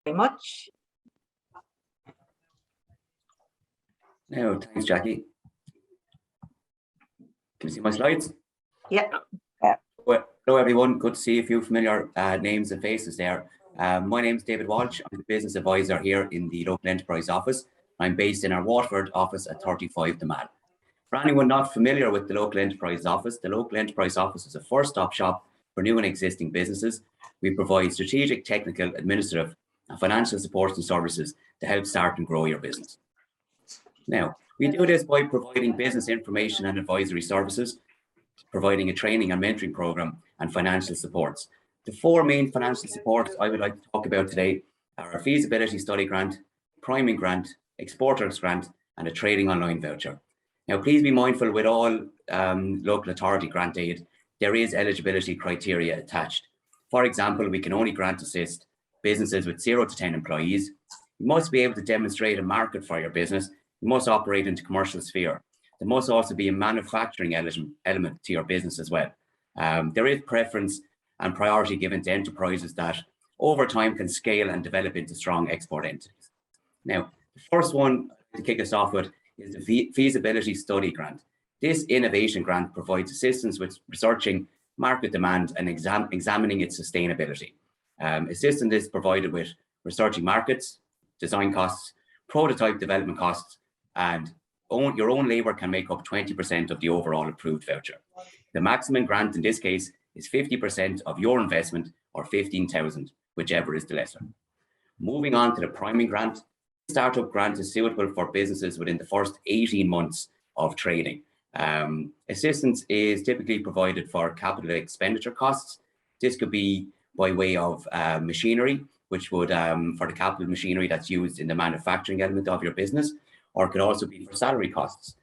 very much. No, thanks, Jackie. Can you see my slides? Yeah. Well, hello, everyone. Good to see a few familiar names and faces there. My name is David Walsh. I'm the business advisor here in the local enterprise office. I'm based in our Waterford office at 35 The Mall. For anyone not familiar with the local enterprise office is a first-stop shop for new and existing businesses. We provide strategic, technical, administrative, and financial support and services to help start and grow your business. Now, we do this by providing business information and advisory services, providing a training and mentoring program, and financial supports. The four main financial supports I would like to talk about today are a feasibility study grant, priming grant, exporters grant, and a trading online voucher. Now, please be mindful with all local authority grant aid, there is eligibility criteria attached. For example, we can only grant assist businesses with 0 to 10 employees. You must be able to demonstrate a market for your business. You must operate into commercial sphere. There must also be a manufacturing element to your business as well. There is preference and priority given to enterprises that over time can scale and develop into strong export entities. Now, the first one to kick us off with is the feasibility study grant. This innovation grant provides assistance with researching market demand and examining its sustainability. Assistance is provided with researching markets, design costs, prototype development costs, and your own labour can make up 20% of the overall approved voucher. The maximum grant in this case is 50% of your investment, or 15,000, whichever is the lesser. Moving on to the priming grant. Startup grant is suitable for businesses within the first 18 months of trading. Assistance is typically provided for capital expenditure costs. This could be by way of machinery, which would, for the capital machinery that's used in the manufacturing element of your business, or it could also be for salary costs.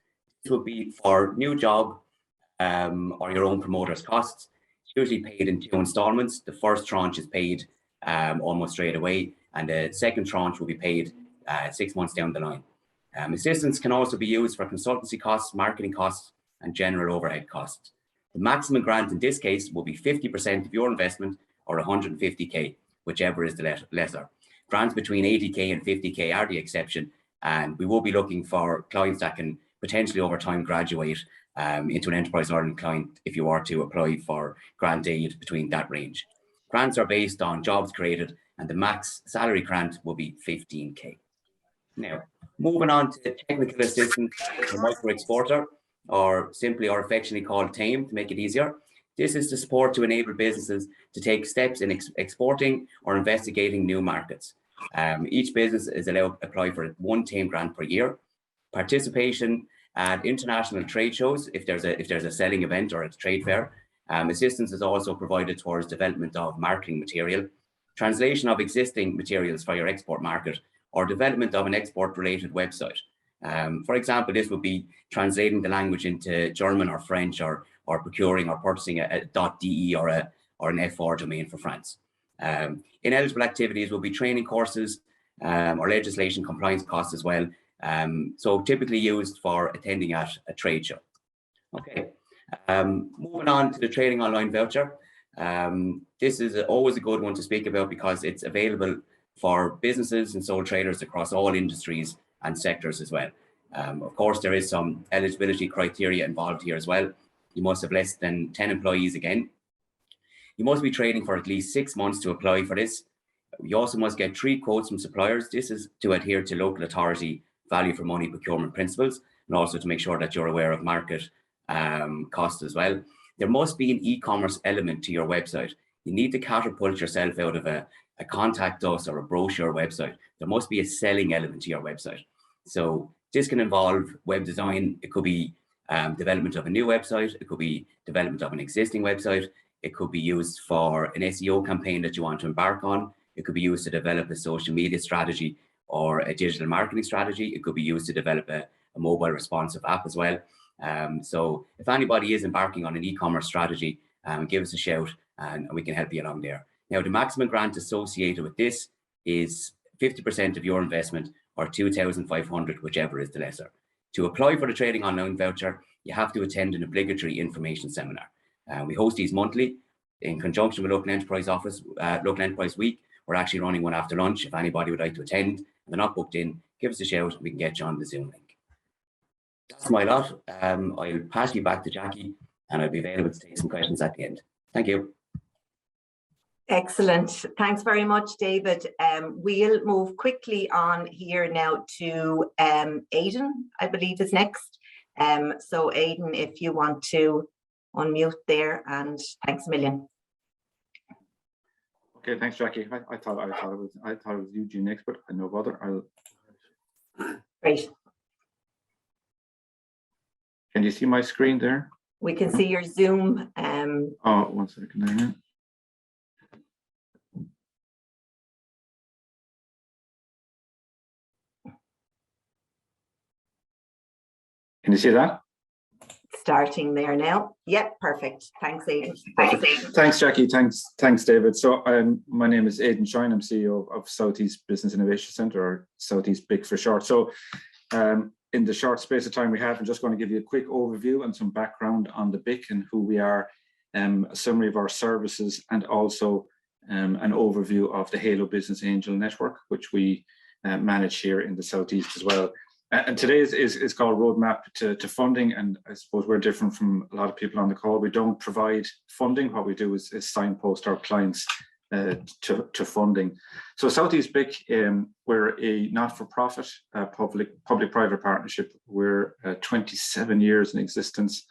This would be for new job or your own promoter's costs. It's usually paid in 2 installments. The first tranche is paid almost straight away, and the second tranche will be paid 6 months down the line. Assistance can also be used for consultancy costs, marketing costs, and general overhead costs. The maximum grant in this case will be 50% of your investment, or 150k, whichever is the lesser. Grants between 80k and 50k are the exception, and we will be looking for clients that can potentially over time graduate into an Enterprise Ireland client if you are to apply for grant aid between that range. Grants are based on jobs created, and the max salary grant will be 15k. Now, moving on to technical assistance for micro exporter, or simply or affectionately called TAME to make it easier. This is the support to enable businesses to take steps in exporting or investigating new markets. Each business is allowed to apply for 1 TAME grant per year. Participation at international trade shows, if there's a selling event or a trade fair. Assistance is also provided towards development of marketing material, translation of existing materials for your export market, or development of an export-related website. For example, this would be translating the language into German or French, or procuring or purchasing a .de or an F4 domain for France. Ineligible activities will be training courses or legislation compliance costs as well. So typically used for attending at a trade show. Okay, moving on to the trading online voucher. This is always a good one to speak about because it's available for businesses and sole traders across all industries and sectors as well. Of course, there is some eligibility criteria involved here as well. You must have less than 10 employees again. You must be trading for at least 6 months to apply for this. You also must get 3 quotes from suppliers. This is to adhere to local authority value for money procurement principles, and also to make sure that you're aware of market costs as well. There must be an e-commerce element to your website. You need to catapult yourself out of a contact us or a brochure website. There must be a selling element to your website. So this can involve web design. It could be development of a new website. It could be development of an existing website. It could be used for an SEO campaign that you want to embark on. It could be used to develop a social media strategy or a digital marketing strategy. It could be used to develop a mobile responsive app as well. So if anybody is embarking on an e-commerce strategy, give us a shout and we can help you along there. Now, the maximum grant associated with this is 50% of your investment, or 2,500, whichever is the lesser. To apply for the trading online voucher, you have to attend an obligatory information seminar. We host these monthly in conjunction with Local Enterprise Week, We're actually running one after lunch. If anybody would like to attend and they're not booked in, give us a shout and we can get you on the Zoom link. That's my lot. I'll pass you back to Jackie and I'll be available to take some questions at the end. Thank you. Excellent. Thanks very much, David. We'll move quickly on here now to Aidan, I believe is next. So Aidan, if you want to unmute there, and thanks a million. Okay, thanks, Jackie. I thought it was Eugene next, but no bother. Great. Can you see my screen there? We can see your Zoom. Oh, 1 second there. Can you see that? Starting there now. Yep, perfect. Thanks, Aidan. Thanks, Jackie. Thanks, David. So my name is Aidan Shine. I'm CEO of Southeast Business Innovation Centre, or Southeast BIC for short. So in the short space of time we have, I'm just going to give you a quick overview and some background on the BIC and who we are, a summary of our services, and also an overview of the Halo Business Angel Network, which we manage here in the Southeast as well. And today is called Roadmap to Funding, and I suppose we're different from a lot of people on the call. We don't provide funding. What we do is signpost our clients to funding. So Southeast BIC, we're a not-for-profit public-private partnership. We're 27 years in existence,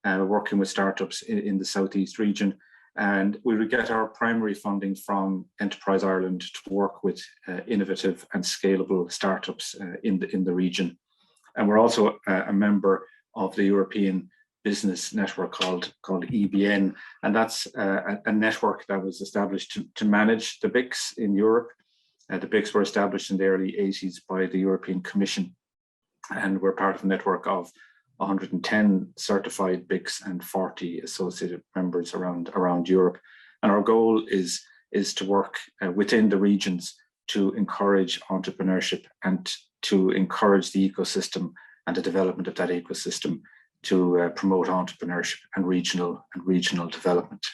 working with startups in the Southeast region. And we would get our primary funding from Enterprise Ireland to work with innovative and scalable startups in the region. And we're also a member of the European business network called EBN. And that's a network that was established to manage the BICs in Europe. The BICs were established in the early 80s by the European Commission. And we're part of a network of 110 certified BICs and 40 associated members around Europe. And our goal is to work within the regions to encourage entrepreneurship and to encourage the ecosystem and the development of that ecosystem to promote entrepreneurship and regional development.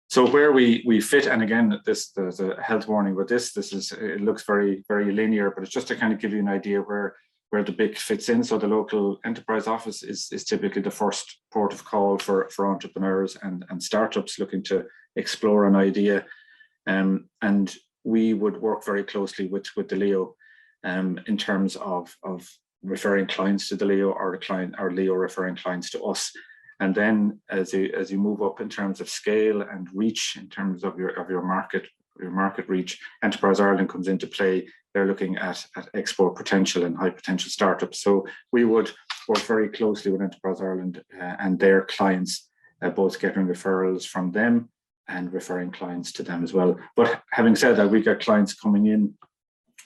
So where we fit, and again, there's a health warning with this. It looks very, very linear, but it's just to kind of give you an idea where the BIC fits in. So the local enterprise office is typically the first port of call for entrepreneurs and startups looking to explore an idea. And we would work very closely with the LEO in terms of referring clients to the LEO, or LEO referring clients to us. And then as you move up in terms of scale and reach, in terms of your market reach, Enterprise Ireland comes into play. They're looking at export potential and high potential startups. So we would work very closely with Enterprise Ireland and their clients, both getting referrals from them and referring clients to them as well. But having said that, we get clients coming in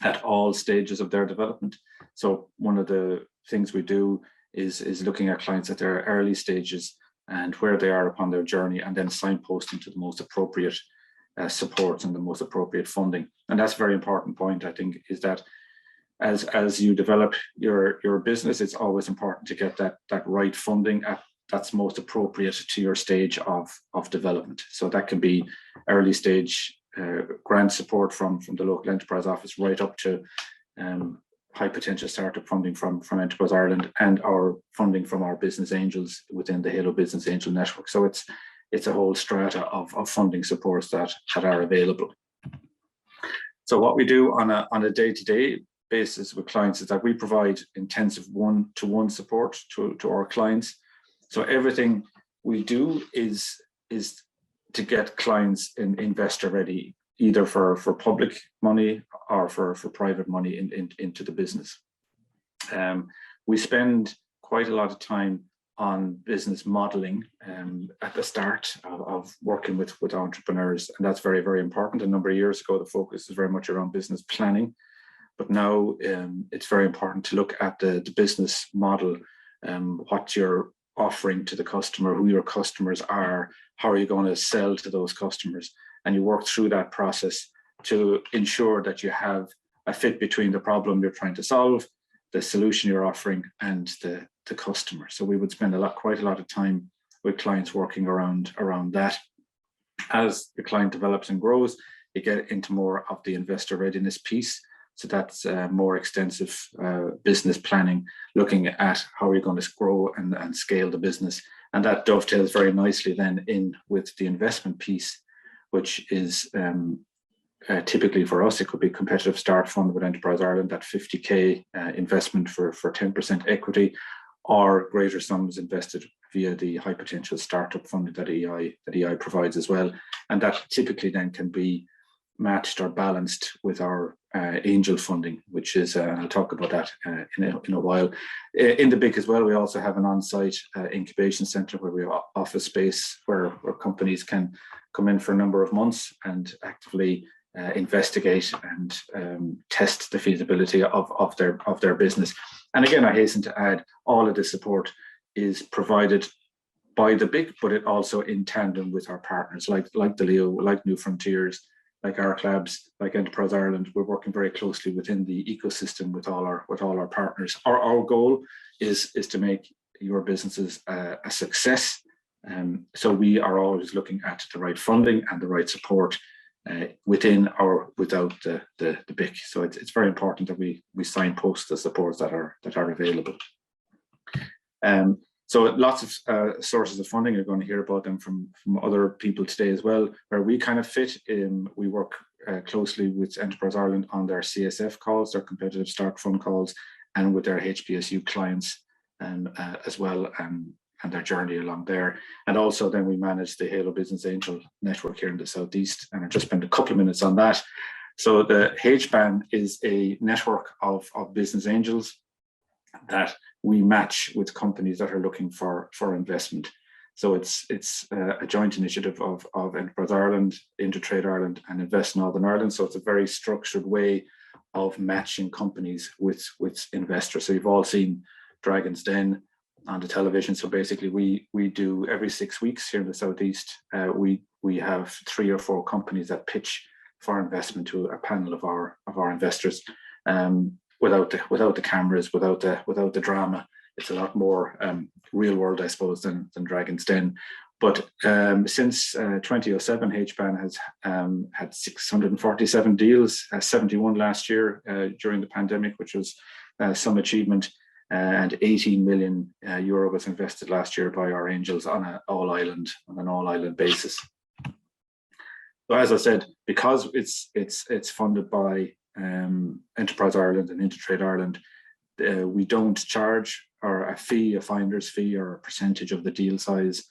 at all stages of their development. So one of the things we do is looking at clients at their early stages and where they are upon their journey, and then signposting to the most appropriate supports and the most appropriate funding. And that's a very important point, I think, is that as you develop your business, it's always important to get that right funding that's most appropriate to your stage of development. So that can be early stage grant support from the local enterprise office, right up to high potential startup funding from Enterprise Ireland, and our funding from our business angels within the Halo Business Angel Network. So it's a whole strata of funding supports that are available. So what we do on a day-to-day basis with clients is that we provide intensive one-to-one support to our clients. So everything we do is to get clients investor ready, either for public money or for private money into the business. We spend quite a lot of time on business modeling at the start of working with entrepreneurs, and that's very, very important. A number of years ago, the focus is very much around business planning, but now it's very important to look at the business model, what you're offering to the customer, who your customers are, how are you going to sell to those customers, and you work through that process to ensure that you have a fit between the problem you're trying to solve, the solution you're offering, and the customer. So we would spend quite a lot of time with clients working around that. As the client develops and grows, you get into more of the investor readiness piece. So that's more extensive business planning, looking at how you're going to grow and scale the business. And that dovetails very nicely then in with the investment piece, which is typically for us, it could be competitive start fund with Enterprise Ireland, that 50k investment for 10% equity, or greater sums invested via the high potential startup funding that EI provides as well. And that typically then can be matched or balanced with our angel funding, which is, and I'll talk about that in a while. In the BIC as well, we also have an on-site incubation centre where we have office space where companies can come in for a number of months and actively investigate and test the feasibility of their business. And again, I hasten to add, all of this support is provided by the BIC, but it also in tandem with our partners like the Leo, like New Frontiers, like our clubs, like Enterprise Ireland. We're working very closely within the ecosystem with all our partners. Our goal is to make your businesses a success. So we are always looking at the right funding and the right support within or without the BIC. So it's very important that we signpost the supports that are available. So lots of sources of funding. You're going to hear about them from other people today as well. Where we kind of fit in, we work closely with Enterprise Ireland on their CSF calls, their competitive start fund calls, and with their HBSU clients as well, and their journey along there. And also then we manage the Halo Business Angel Network here in the Southeast, and I'll just spend a couple of minutes on that. So the HBAN is a network of business angels that we match with companies that are looking for investment. So it's a joint initiative of Enterprise Ireland, Intertrade Ireland, and Invest Northern Ireland. So it's a very structured way of matching companies with investors. So you've all seen Dragon's Den on the television. So basically we do every 6 weeks here in the Southeast, we have 3 or 4 companies that pitch for investment to a panel of our investors. Without the cameras, without the drama. It's a lot more real world, I suppose, than Dragon's Den. But since 2007, HBAN has had 647 deals, 71 last year during the pandemic, which was some achievement, and 18 million euro was invested last year by our angels on an all island basis. So as I said, because it's funded by Enterprise Ireland and Intertrade Ireland, we don't charge a finder's fee or a percentage of the deal size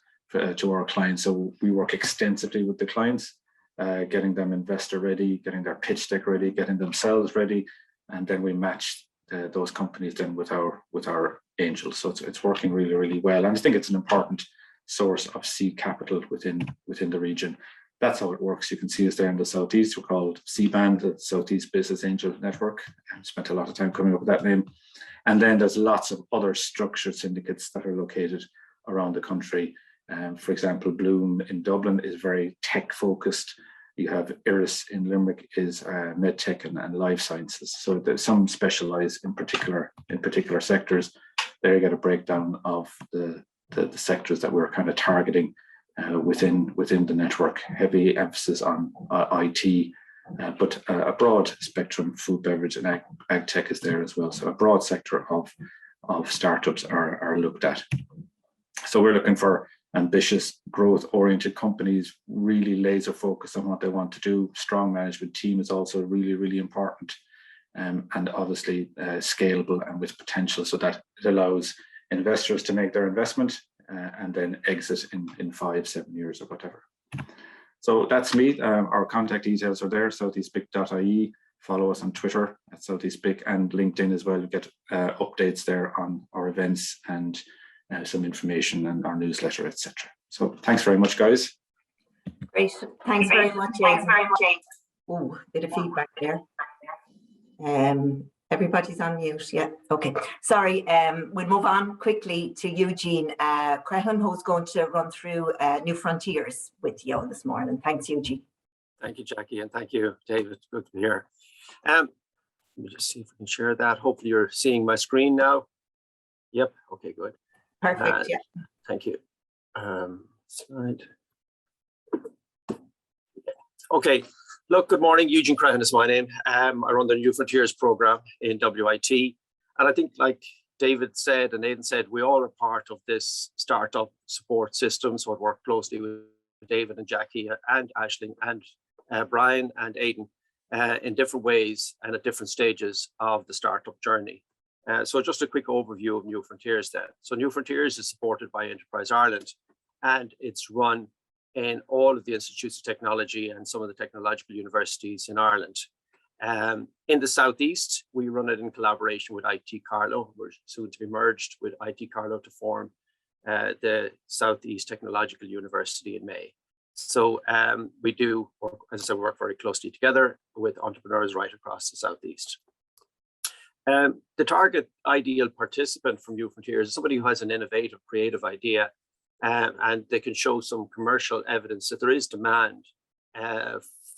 to our clients. So we work extensively with the clients, getting them investor ready, getting their pitch deck ready, getting themselves ready, and then we match those companies then with our angels. So it's working really, really well, and I think it's an important source of seed capital within the region. That's how it works. You can see us there in the Southeast. We're called CBAN, the Southeast Business Angel Network. I spent a lot of time coming up with that name. And then there's lots of other structured syndicates that are located around the country. For example, Bloom in Dublin is very tech focused. You have Iris in Limerick is medtech and life sciences. So there's some specialize in particular sectors. There you get a breakdown of the sectors that we're kind of targeting within the network. Heavy emphasis on IT, but a broad spectrum. Food, beverage, and ag tech is there as well. So a broad sector of startups are looked at. So we're looking for ambitious, growth-oriented companies, really laser focused on what they want to do. Strong management team is also really, really important, and obviously scalable and with potential, so that it allows investors to make their investment and then exit in 5-7 years or whatever. So that's me. Our contact details are there, southeastbic.ie. Follow us on Twitter at southeastbic and LinkedIn as well. You get updates there on our events and some information and our newsletter, etc. So thanks very much, guys. Great. Thanks very much, Aidan. Oh, bit of feedback there. Everybody's on mute. Yeah. Okay. Sorry. We'll move on quickly to Eugene Crehan, who's going to run through New Frontiers with you this morning. Thanks, Eugene. Thank you, Jackie, and thank you, David. It's good to be here. Let me just see if we can share that. Hopefully you're seeing my screen now. Yep. Okay, good. Perfect. Yeah. Thank you. Slide. Okay, look, good morning. Eugene Crahan is my name. I run the New Frontiers program in WIT. And I think like David said and Aidan said, we all are part of this startup support system. So I work closely with David and Jackie and Aisling and Brian and Aidan in different ways and at different stages of the startup journey. So just a quick overview of New Frontiers then. So New Frontiers is supported by Enterprise Ireland, and it's run in all of the institutes of technology and some of the technological universities in Ireland. In the Southeast, we run it in collaboration with IT Carlow. We're soon to be merged with IT Carlow to form the Southeast Technological University in May. So we do, as I said, work very closely together with entrepreneurs right across the Southeast. The target ideal participant from New Frontiers is somebody who has an innovative, creative idea, and they can show some commercial evidence that there is demand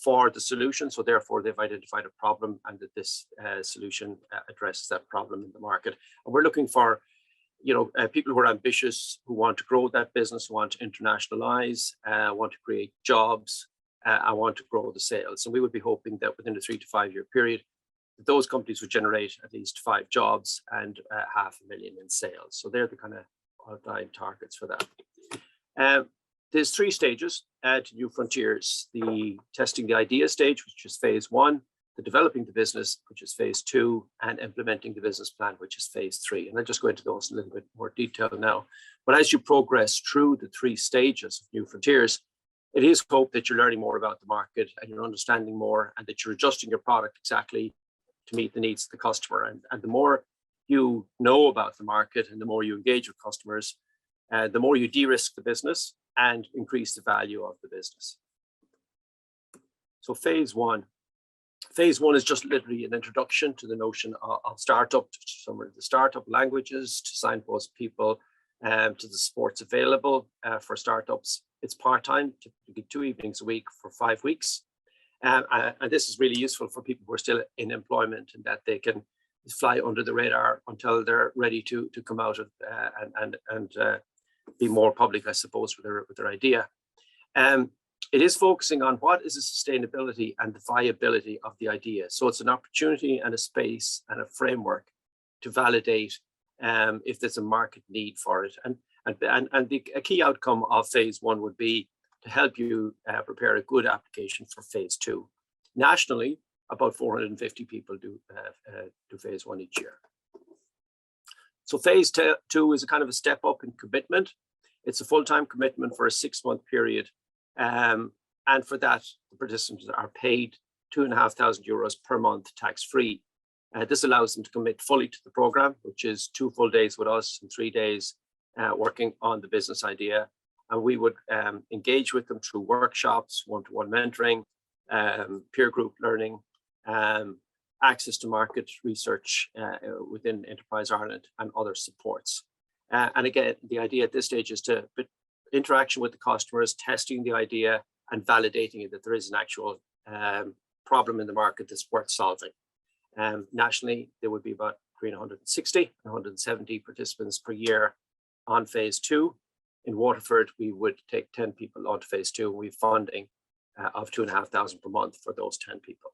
for the solution. So therefore, they've identified a problem and that this solution addresses that problem in the market. And we're looking for people who are ambitious, who want to grow that business, who want to internationalize, want to create jobs, and want to grow the sales. And we would be hoping that within a 3 to 5 year period, those companies would generate at least 5 jobs and $500,000 in sales. So they're the kind of outline targets for that. There's 3 stages to New Frontiers: the testing the idea stage, which is phase 1, the developing the business, which is phase 2, and implementing the business plan, which is phase 3. And I'll just go into those in a little bit more detail now. But as you progress through the 3 stages of New Frontiers, it is hoped that you're learning more about the market and you're understanding more, and that you're adjusting your product exactly to meet the needs of the customer. And the more you know about the market and the more you engage with customers, the more you de-risk the business and increase the value of the business. So phase 1. Phase 1 is just literally an introduction to the notion of startup, to some of the startup languages, to signpost people to the supports available for startups. It's part-time, typically 2 evenings a week for 5 weeks. And this is really useful for people who are still in employment, and that they can fly under the radar until they're ready to come out of and be more public, I suppose, with their idea. It is focusing on what is the sustainability and the viability of the idea. So it's an opportunity and a space and a framework to validate if there's a market need for it. And a key outcome of phase 1 would be to help you prepare a good application for phase 2. Nationally, about 450 people do phase 1 each year. So phase 2 is a kind of a step up in commitment. It's a full-time commitment for a 6-month period. And for that, the participants are paid €2,500 per month tax-free. This allows them to commit fully to the program, which is 2 full days with us and 3 days working on the business idea. And we would engage with them through workshops, one-to-one mentoring, peer group learning, access to market research within Enterprise Ireland, and other supports. And again, the idea at this stage is to interaction with the customers, testing the idea and validating it, that there is an actual problem in the market that's worth solving. Nationally, there would be about between 160 and 170 participants per year on phase 2. In Waterford, we would take 10 people on to phase 2, and we have funding of $2,500 per month for those 10 people.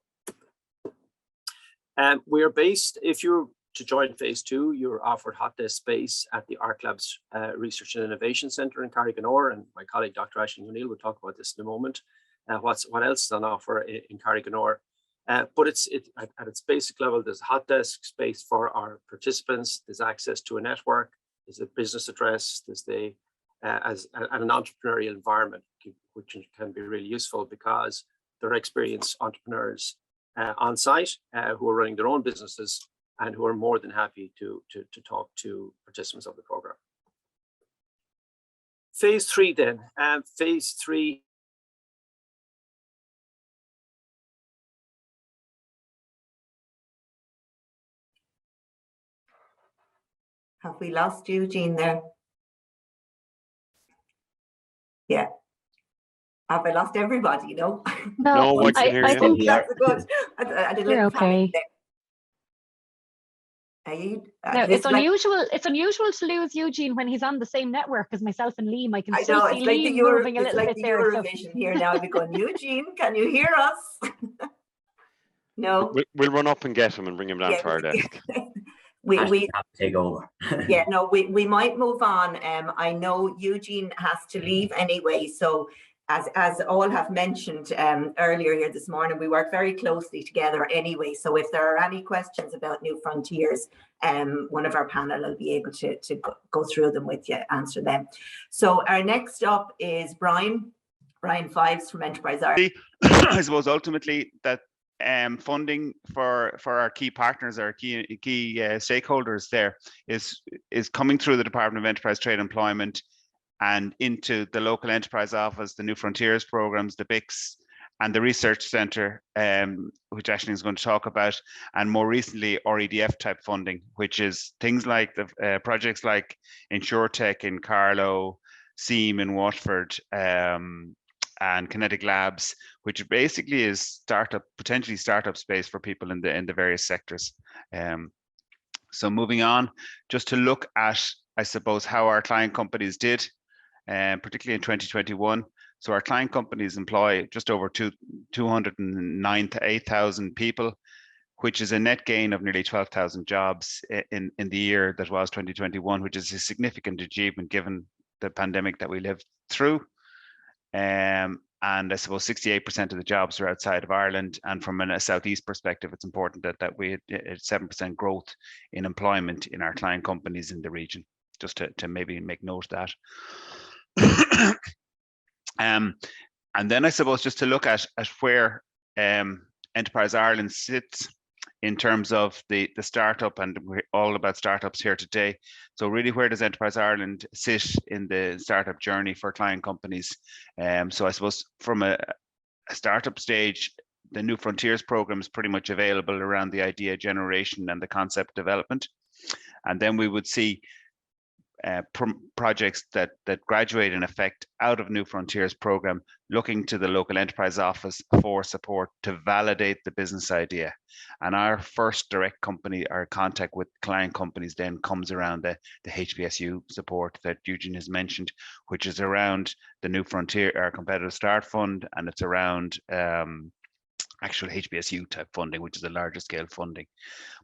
We are based, if you're to join phase 2, you're offered hot desk space at the ARC Labs Research and Innovation Centre in Carriganore, and my colleague Dr. Aisling O'Neill will talk about this in a moment. What else is on offer in Carriganore? But at its basic level, there's a hot desk space for our participants. There's access to a network. There's a business address. There's an entrepreneurial environment, which can be really useful because there are experienced entrepreneurs on site who are running their own businesses and who are more than happy to talk to participants of the program. Phase 3 then. Phase 3. Have we lost Eugene there? Yeah. Have I lost everybody? No. No, I can hear you. That's good. I did a little panic there. No, it's unusual. It's unusual to lose Eugene when he's on the same network as myself and Liam. I can still see Liam moving a little bit there. Eurovision here now. I'll be going, Eugene, can you hear us? No. We'll run up and get him and bring him down to our desk. we have to take over. Yeah, no, we might move on. I know Eugene has to leave anyway, so as all have mentioned earlier here this morning, we work very closely together anyway. So if there are any questions about New Frontiers, one of our panel will be able to go through them with you, answer them. So our next up is Brian Fives from Enterprise Ireland. I suppose ultimately that funding for our key partners, our key stakeholders there is coming through the Department of Enterprise, Trade and Employment and into the local enterprise office, the New Frontiers programs, the BICs, and the research centre, which Aisling is going to talk about, and more recently REDF type funding, which is things like the projects like InsureTech in Carlow, SEAM in Watford, and Kinetic Labs, which basically is potentially startup space for people in the various sectors. So moving on, just to look at, I suppose, how our client companies did, particularly in 2021. So our client companies employ just over 209 to 8,000 people, which is a net gain of nearly 12,000 jobs in the year that was 2021, which is a significant achievement given the pandemic that we lived through. And I suppose 68% of the jobs are outside of Ireland. And from a Southeast perspective, it's important that we had 7% growth in employment in our client companies in the region, just to maybe make note of that. And then I suppose just to look at where Enterprise Ireland sits in terms of the startup, and we're all about startups here today. So really, where does Enterprise Ireland sit in the startup journey for client companies? So I suppose from a startup stage, the New Frontiers program is pretty much available around the idea generation and the concept development. And then we would see projects that graduate in effect out of New Frontiers program, looking to the local enterprise office for support to validate the business idea. And our first direct company, our contact with client companies then comes around the HPSU support that Eugene has mentioned, which is around the New Frontier, our competitive start fund, and it's around actual HPSU type funding, which is a larger scale funding.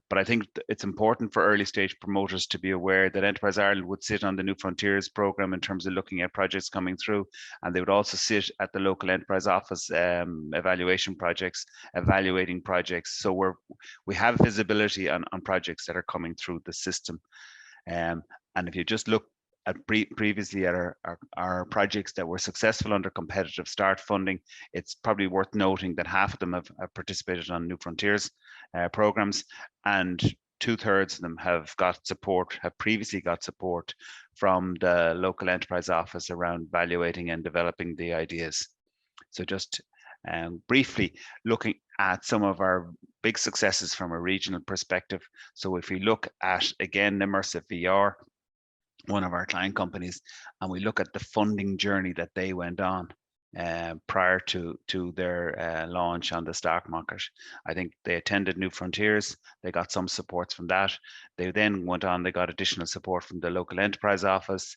But I think it's important for early stage promoters to be aware that Enterprise Ireland would sit on the New Frontiers program in terms of looking at projects coming through, and they would also sit at the local enterprise office evaluating projects. So we have visibility on projects that are coming through the system. And if you just look at previously at our projects that were successful under competitive start funding, it's probably worth noting that half of them have participated on New Frontiers programs, and 2/3 of them have previously got support from the local enterprise office around evaluating and developing the ideas. So just briefly looking at some of our big successes from a regional perspective. So if we look at, again, Immersive VR, one of our client companies, and we look at the funding journey that they went on prior to their launch on the stock market. I think they attended New Frontiers, they got some supports from that. They then went on, they got additional support from the local enterprise office,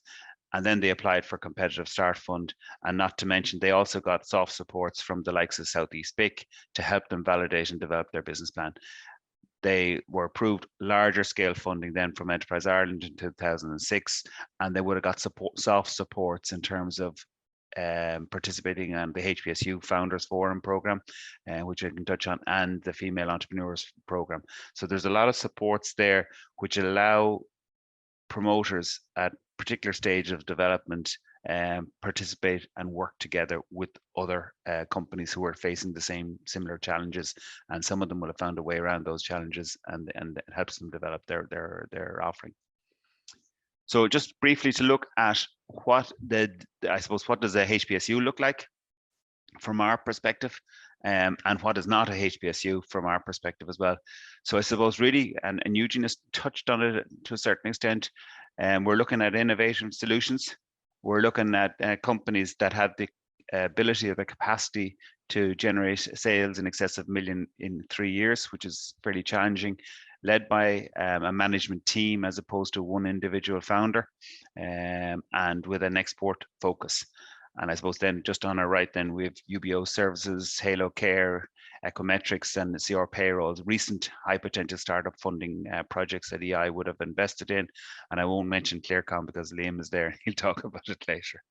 and then they applied for competitive start fund. And not to mention, they also got soft supports from the likes of East BIC to help them validate and develop their business plan. They were approved larger scale funding then from Enterprise Ireland in 2006, and they would have got soft supports in terms of participating on the HPSU Founders Forum program, which I can touch on, and the Female Entrepreneurs program. So there's a lot of supports there which allow promoters at particular stage of development participate and work together with other companies who are facing the similar challenges, and some of them will have found a way around those challenges, and it helps them develop their offering. So just briefly to look at what does a HPSU look like from our perspective, and what is not a HPSU from our perspective as well. So I suppose really, and Eugene has touched on it to a certain extent, we're looking at innovative solutions. We're looking at companies that have the ability or the capacity to generate sales in excess of $1 million in 3 years, which is fairly challenging, led by a management team as opposed to one individual founder, and with an export focus. And I suppose then just on our right, then we have UBO Services, Halo Care, Ecometrics, and CR Payrolls, recent high potential startup funding projects that EI would have invested in. And I won't mention Klearcom because Liam is there. He'll talk about it later.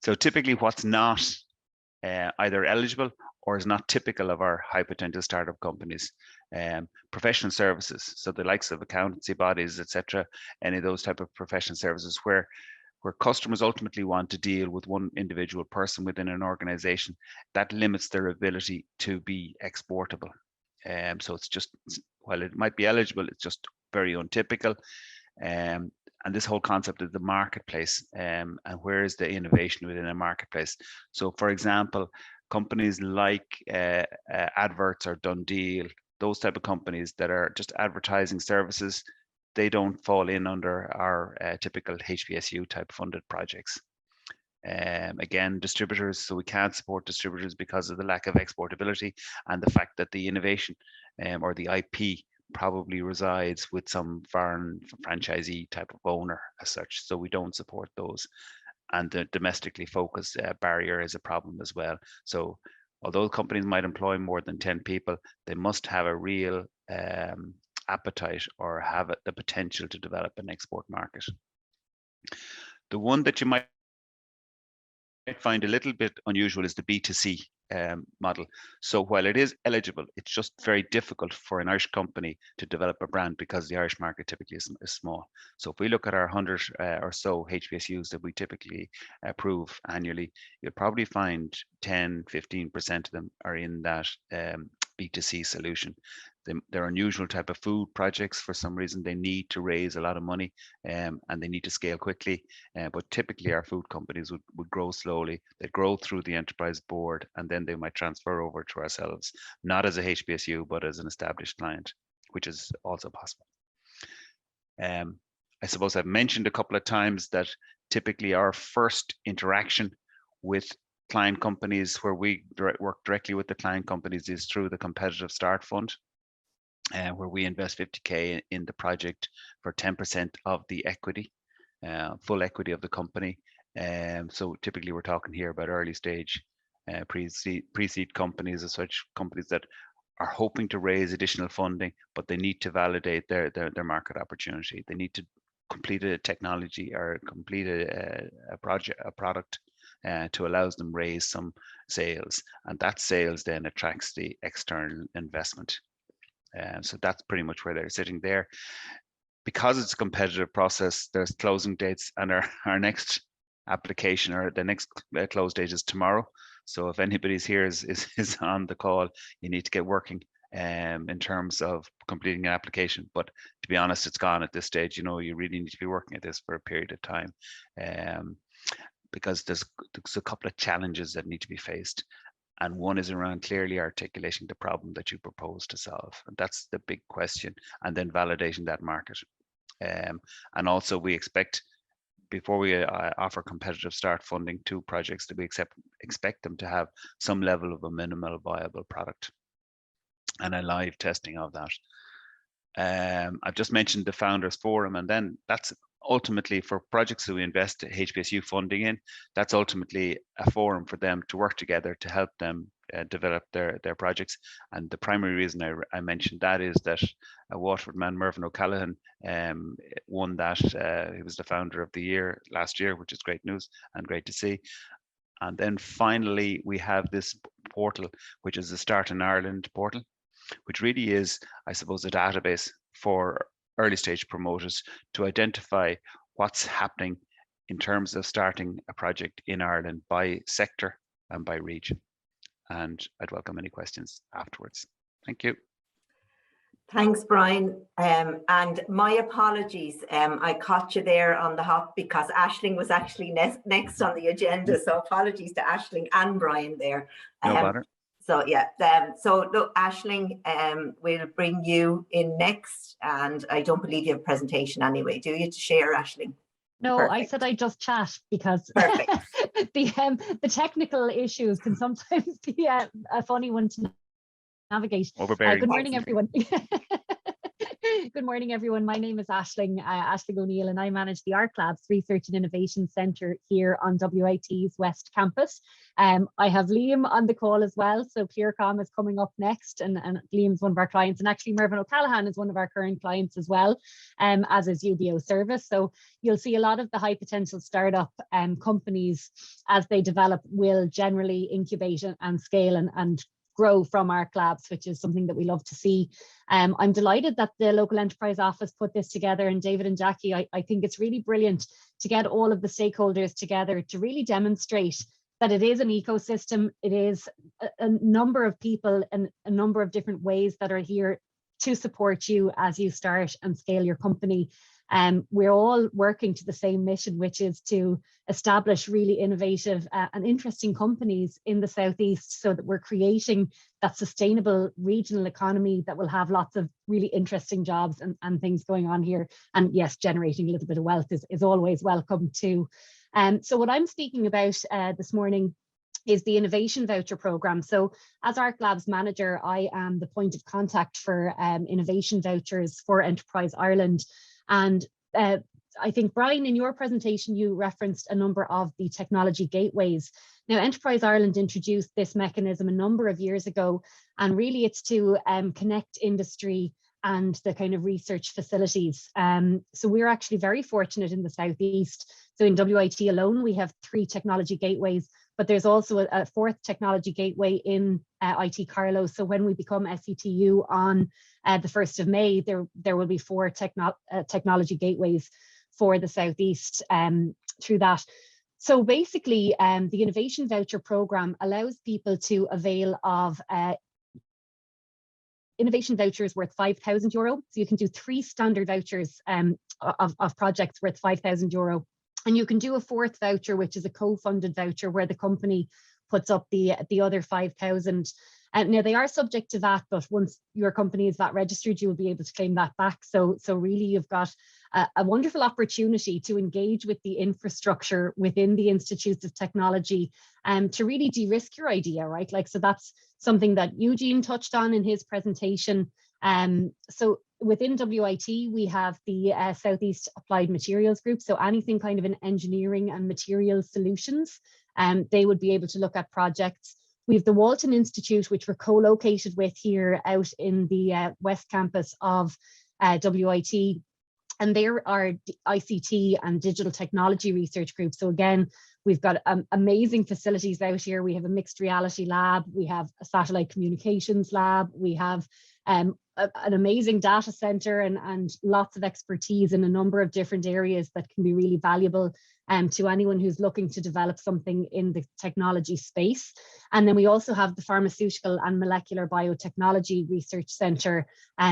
So typically what's not either eligible or is not typical of our high potential startup companies. Professional services, so the likes of accountancy bodies, etc., any of those type of professional services where customers ultimately want to deal with one individual person within an organization, that limits their ability to be exportable. So it's just, while it might be eligible, it's just very untypical. And this whole concept of the marketplace, and where is the innovation within a marketplace? So for example, companies like Adverts or Done Deal, those type of companies that are just advertising services, they don't fall in under our typical HPSU type funded projects. Again, distributors, so we can't support distributors because of the lack of exportability and the fact that the innovation or the IP probably resides with some foreign franchisee type of owner as such. So we don't support those. And the domestically focused barrier is a problem as well. So although companies might employ more than 10 people, they must have a real appetite or have the potential to develop an export market. The one that you might find a little bit unusual is the B2C model. So while it is eligible, it's just very difficult for an Irish company to develop a brand because the Irish market typically is small. So if we look at our 100 or so HPSUs that we typically approve annually, you'll probably find 10-15% of them are in that B2C solution. They're unusual type of food projects. For some reason, they need to raise a lot of money and they need to scale quickly. But typically our food companies would grow slowly. They'd grow through the enterprise board and then they might transfer over to ourselves, not as a HPSU, but as an established client, which is also possible. I suppose I've mentioned a couple of times that typically our first interaction with client companies where we work directly with the client companies is through the Competitive Start Fund, where we invest 50k in the project for 10% of the equity, full equity of the company. So typically we're talking here about early stage pre-seed companies as such, companies that are hoping to raise additional funding, but they need to validate their market opportunity. They need to complete a technology or complete a product to allow them raise some sales, and that sales then attracts the external investment. So that's pretty much where they're sitting there. Because it's a competitive process, there's closing dates, and our next application or the next close date is tomorrow. So if anybody's here is on the call, you need to get working in terms of completing an application. But to be honest, it's gone at this stage. You know, you really need to be working at this for a period of time, because there's a couple of challenges that need to be faced. And one is around clearly articulating the problem that you propose to solve. And that's the big question. And then validating that market. And also we expect, before we offer competitive start funding to projects, that we expect them to have some level of a minimal viable product and a live testing of that. I've just mentioned the Founders Forum, and then that's ultimately for projects that we invest HPSU funding in. That's ultimately a forum for them to work together to help them develop their projects. And the primary reason I mentioned that is that a Waterford man, Mervyn O'Callaghan, won that. He was the founder of the year last year, which is great news and great to see. And then finally, we have this portal, which is the Start in Ireland portal, which really is, I suppose, a database for early stage promoters to identify what's happening in terms of starting a project in Ireland by sector and by region. And I'd welcome any questions afterwards. Thank you. Thanks, Brian. And my apologies, I caught you there on the hop because Aisling was actually next on the agenda. So apologies to Aisling and Brian there. No bother. So yeah, so look, Aisling, we'll bring you in next, and I don't believe you have a presentation anyway, do you, to share, Aisling? No, I Perfect. said I just chat because Perfect. the technical issues can sometimes be a funny one to navigate. Overbearing. Good morning, everyone. Good morning, everyone. My name is Aisling O'Neill, and I manage the ARC Labs Research and Innovation Centre here on WIT's West Campus. I have Liam on the call as well, so Klearcom is coming up next, and Liam's one of our clients, and actually Mervyn O'Callaghan is one of our current clients as well, as is UBO Service. So you'll see a lot of the high potential startup companies as they develop will generally incubate and scale and grow from ARC Labs, which is something that we love to see. I'm delighted that the local enterprise office put this together, and David and Jackie, I think it's really brilliant to get all of the stakeholders together to really demonstrate that it is an ecosystem. It is a number of people and a number of different ways that are here to support you as you start and scale your company. We're all working to the same mission, which is to establish really innovative and interesting companies in the Southeast, so that we're creating that sustainable regional economy that will have lots of really interesting jobs and things going on here. And yes, generating a little bit of wealth is always welcome too. So what I'm speaking about this morning is the Innovation Voucher Programme. So as ARC Labs manager, I am the point of contact for innovation vouchers for Enterprise Ireland. And I think, Brian, in your presentation, you referenced a number of the technology gateways. Now, Enterprise Ireland introduced this mechanism a number of years ago, and really it's to connect industry and the kind of research facilities. So we're actually very fortunate in the Southeast. So in WIT alone, we have 3 technology gateways, but there's also a 4th technology gateway in IT Carlow. So when we become SETU on the 1st of May, there will be 4 technology gateways for the Southeast through that. So basically, the Innovation Voucher Programme allows people to avail of innovation vouchers worth €5,000. So you can do 3 standard vouchers of projects worth €5,000. And you can do a 4th voucher, which is a co-funded voucher where the company puts up the other 5,000. Now they are subject to VAT, but once your company is VAT registered, you will be able to claim that back. So really you've got a wonderful opportunity to engage with the infrastructure within the Institutes of Technology to really de-risk your idea, right? Like, so that's something that Eugene touched on in his presentation. So within WIT, we have the Southeast Applied Materials Group. So anything kind of in engineering and materials solutions, they would be able to look at projects. We have the Walton Institute, which we're co-located with here out in the West Campus of WIT. And there are ICT and digital technology research groups. So again, we've got amazing facilities out here. We have a mixed reality lab. We have a satellite communications lab. We have an amazing data center and lots of expertise in a number of different areas that can be really valuable to anyone who's looking to develop something in the technology space. And then we also have the Pharmaceutical and Molecular Biotechnology Research Centre.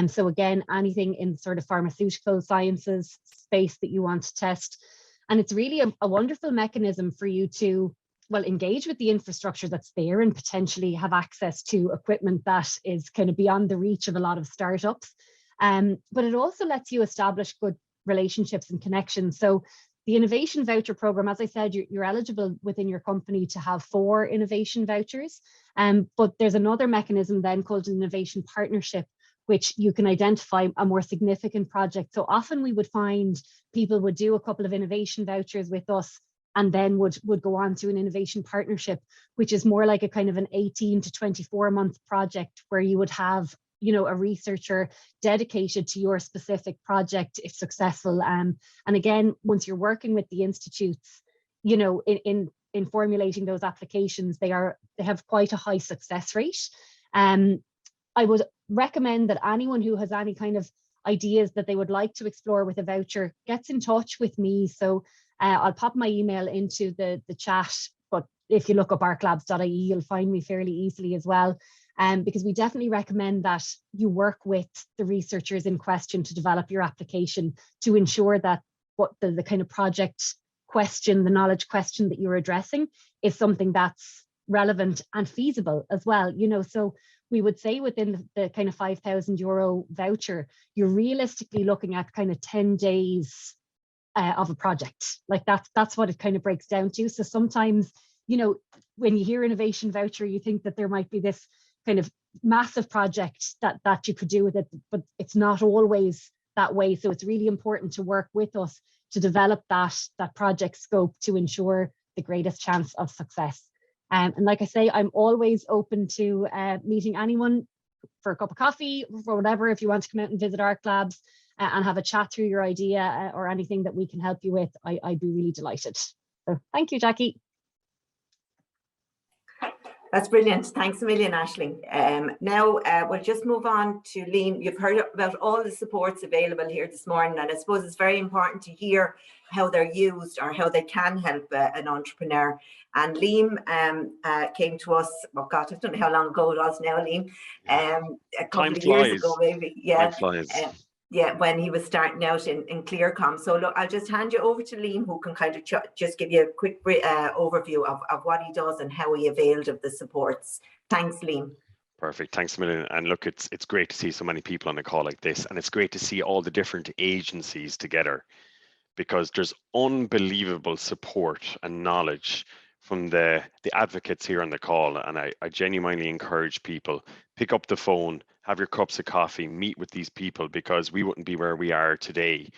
So again, anything in sort of pharmaceutical sciences space that you want to test. And it's really a wonderful mechanism for you to, well, engage with the infrastructure that's there and potentially have access to equipment that is kind of beyond the reach of a lot of startups. But it also lets you establish good relationships and connections. So the Innovation Voucher Programme, as I said, you're eligible within your company to have 4 innovation vouchers. But there's another mechanism then called an Innovation Partnership, which you can identify a more significant project. So often we would find people would do a couple of innovation vouchers with us and then would go on to an innovation partnership, which is more like a kind of an 18 to 24 month project where you would have, you know, a researcher dedicated to your specific project if successful. And again, once you're working with the institutes, you know, in formulating those applications, they have quite a high success rate. I would recommend that anyone who has any kind of ideas that they would like to explore with a voucher gets in touch with me. So I'll pop my email into the chat, but if you look up arclabs.ie, you'll find me fairly easily as well. Because we definitely recommend that you work with the researchers in question to develop your application to ensure that what the kind of project question, the knowledge question that you're addressing is something that's relevant and feasible as well. You know, so we would say within the kind of €5,000 voucher, you're realistically looking at kind of 10 days of a project. Like that's what it kind of breaks down to. So sometimes, you know, when you hear innovation voucher, you think that there might be this kind of massive project that you could do with it, but it's not always that way. So it's really important to work with us to develop that project scope to ensure the greatest chance of success. And like I say, I'm always open to meeting anyone for a cup of coffee, for whatever, if you want to come out and visit Arc Labs and have a chat through your idea or anything that we can help you with, I'd be really delighted. So thank you, Jackie. That's brilliant. Thanks a million, Aisling. Now we'll just move on to Liam. You've heard about all the supports available here this morning, and I suppose it's very important to hear how they're used or how they can help an entrepreneur. And Liam came to us, oh God, I don't know how long ago it was now, Liam, a couple of years ago maybe. Yeah. Time flies. Yeah, when he was starting out in Klearcom. So look, I'll just hand you over to Liam, who can kind of just give you a quick overview of what he does and how he availed of the supports. Thanks, Liam. Perfect. Thanks a million. And look, it's great to see so many people on a call like this, and it's great to see all the different agencies together, because there's unbelievable support and knowledge from the advocates here on the call. And I genuinely encourage people, pick up the phone, have your cups of coffee, meet with these people, because we wouldn't be where we are today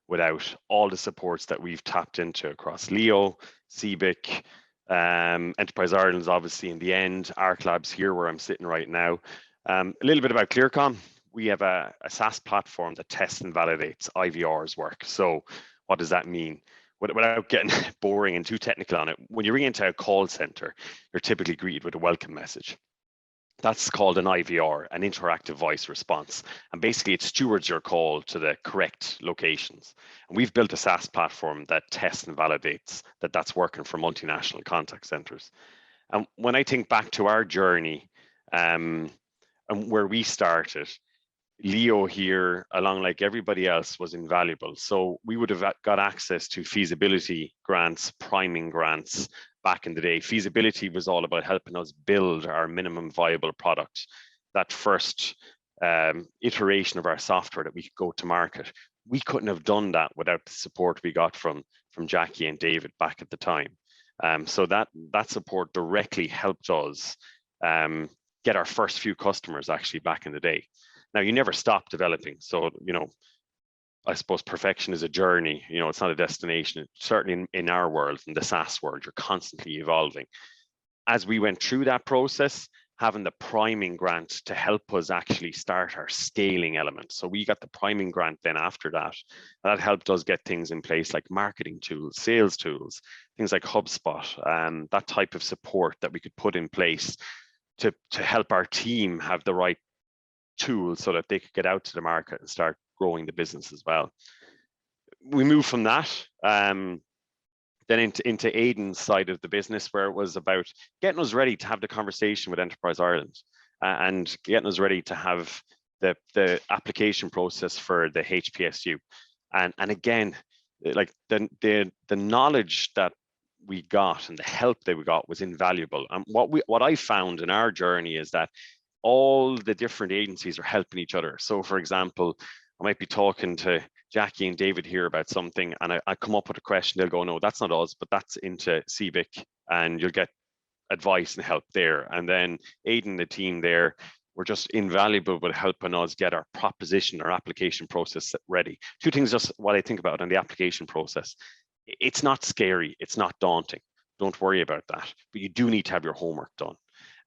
without all the supports that we've tapped into across Leo, CBIC, Enterprise Ireland's obviously in the end, Arc Labs here where I'm sitting right now. A little bit about Klearcom. We have a SaaS platform that tests and validates IVR's work. So what does that mean? Without getting boring and too technical on it, when you ring into a call center, you're typically greeted with a welcome message. That's called an IVR, an interactive voice response. And basically it stewards your call to the correct locations. And we've built a SaaS platform that tests and validates that that's working for multinational contact centers. And when I think back to our journey and where we started, Leo here, along like everybody else, was invaluable. So we would have got access to feasibility grants, priming grants back in the day. Feasibility was all about helping us build our minimum viable product, that first iteration of our software that we could go to market. We couldn't have done that without the support we got from Jackie and David back at the time. So that support directly helped us get our first few customers actually back in the day. Now, you never stop developing. So, you know, I suppose perfection is a journey, you know, it's not a destination. Certainly in our world, in the SaaS world, you're constantly evolving. As we went through that process, having the priming grant to help us actually start our scaling element. So we got the priming grant then after that. That helped us get things in place like marketing tools, sales tools, things like HubSpot, that type of support that we could put in place to help our team have the right tools so that they could get out to the market and start growing the business as well. We moved from that then into Aidan's side of the business, where it was about getting us ready to have the conversation with Enterprise Ireland and getting us ready to have the application process for the HPSU. And again, like the knowledge that we got and the help that we got was invaluable. And what I found in our journey is that all the different agencies are helping each other. So for example, I might be talking to Jackie and David here about something, and I come up with a question, they'll go, no, that's not us, but that's into CBIC, and you'll get advice and help there. And then Aidan, the team there, were just invaluable with helping us get our proposition, our application process ready. Two things just what I think about in the application process. It's not scary, it's not daunting. Don't worry about that, but you do need to have your homework done.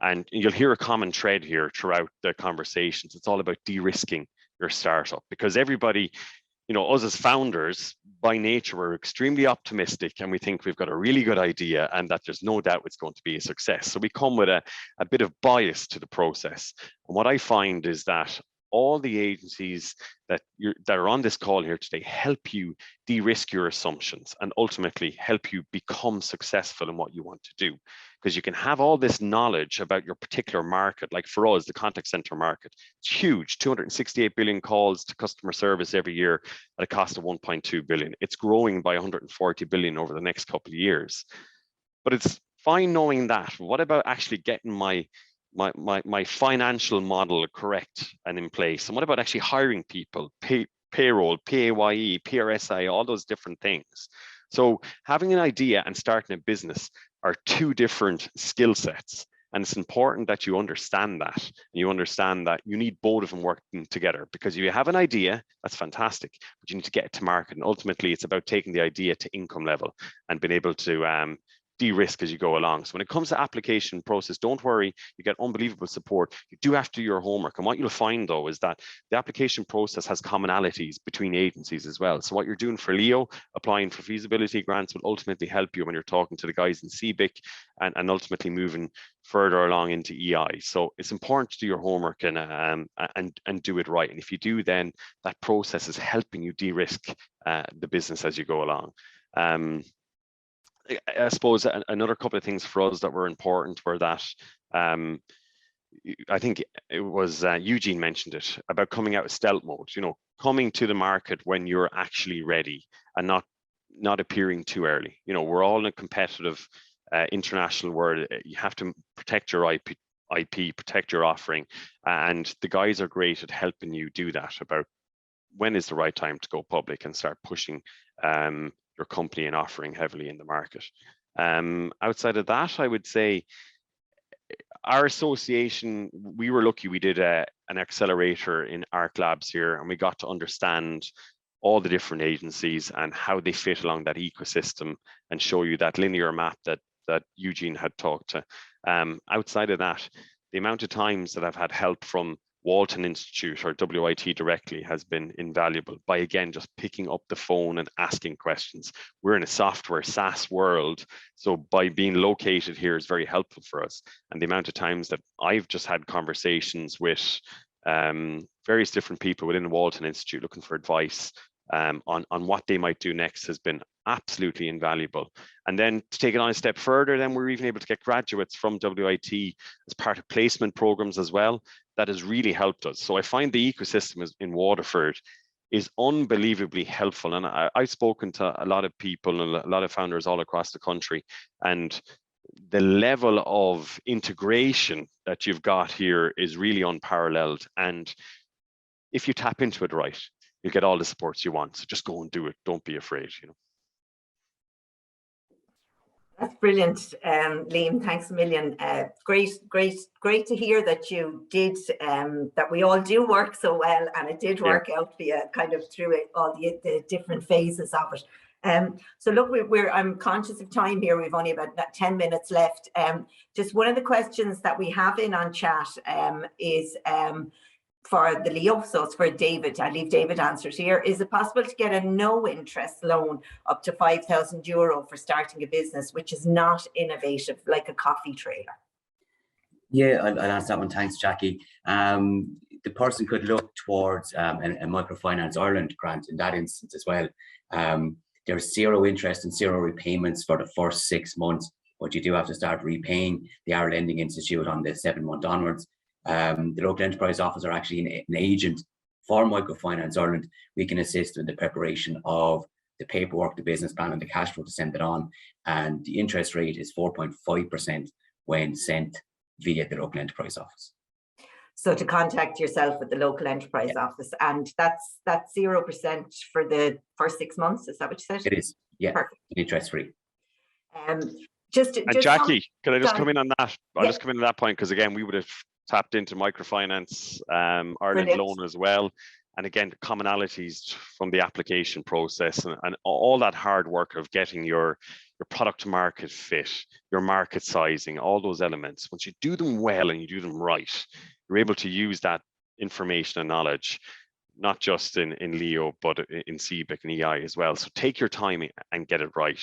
And you'll hear a common thread here throughout the conversations. It's all about de-risking your startup, because everybody, you know, us as founders, by nature, we're extremely optimistic and we think we've got a really good idea and that there's no doubt it's going to be a success. So we come with a bit of bias to the process. And what I find is that all the agencies that are on this call here today help you de-risk your assumptions and ultimately help you become successful in what you want to do. Because you can have all this knowledge about your particular market. Like for us, the contact center market, it's huge, 268 billion calls to customer service every year at a cost of 1.2 billion. It's growing by 140 billion over the next couple of years. But it's fine knowing that. What about actually getting my financial model correct and in place? And what about actually hiring people, payroll, PAYE, PRSI, all those different things. So having an idea and starting a business are two different skill sets. And it's important that you understand that. And you understand that you need both of them working together, because if you have an idea, that's fantastic, but you need to get it to market. And ultimately, it's about taking the idea to income level and being able to de-risk as you go along. So when it comes to application process, don't worry, you get unbelievable support. You do have to do your homework. And what you'll find though is that the application process has commonalities between agencies as well. So what you're doing for Leo, applying for feasibility grants, will ultimately help you when you're talking to the guys in CBIC and ultimately moving further along into EI. So it's important to do your homework and do it right. And if you do, then that process is helping you de-risk the business as you go along. I suppose another couple of things for us that were important were that I think it was Eugene mentioned it about coming out of stealth mode, you know, coming to the market when you're actually ready and not appearing too early. You know, we're all in a competitive international world. You have to protect your IP, protect your offering, and the guys are great at helping you do that about when is the right time to go public and start pushing your company and offering heavily in the market. Outside of that, I would say our association, we were lucky. We did an accelerator in ARC Labs here, and we got to understand all the different agencies and how they fit along that ecosystem and show you that linear map that Eugene had talked to. Outside of that, the amount of times that I've had help from Walton Institute or WIT directly has been invaluable by, again, just picking up the phone and asking questions. We're in a software SaaS world, so by being located here is very helpful for us. And the amount of times that I've just had conversations with various different people within the Walton Institute looking for advice on what they might do next has been absolutely invaluable. And then to take it on a step further, then we're even able to get graduates from WIT as part of placement programs as well. That has really helped us. So I find the ecosystem in Waterford is unbelievably helpful. And I've spoken to a lot of people and a lot of founders all across the country, and the level of integration that you've got here is really unparalleled. And if you tap into it right, you'll get all the supports you want. So just go and do it. Don't be afraid, you know. That's brilliant, Liam. Thanks a million. Great to hear that you did, that we all do work so well, and it did work out for you kind of through it, all the different phases of it. So look, I'm conscious of time here. We've only about 10 minutes left. Just one of the questions that we have in on chat is for the Leo, so it's for David. I'll leave David answers here. Is it possible to get a no interest loan up to €5,000 for starting a business which is not innovative, like a coffee trailer? Yeah, I'll answer that one. Thanks, Jackie. The person could look towards a Microfinance Ireland grant in that instance as well. There's zero interest and zero repayments for the first 6 months, but you do have to start repaying the Our Lending Institute on the 7th month onwards. The local enterprise office are actually an agent for Microfinance Ireland. We can assist in the preparation of the paperwork, the business plan, and the cash flow to send it on. And the interest rate is 4.5% when sent via the local enterprise office. So to contact yourself at the local enterprise office, and that's 0% for the first 6 months. Is that what you said? It is, yeah. Perfect. Interest free. Just Jackie, can I just come in on that? I'll just come in on that point, because again, we would have tapped into Microfinance Ireland loan as well. And again, the commonalities from the application process and all that hard work of getting your product market fit, your market sizing, all those elements. Once you do them well and you do them right, you're able to use that information and knowledge, not just in Leo, but in CBIC and EI as well. So take your time and get it right.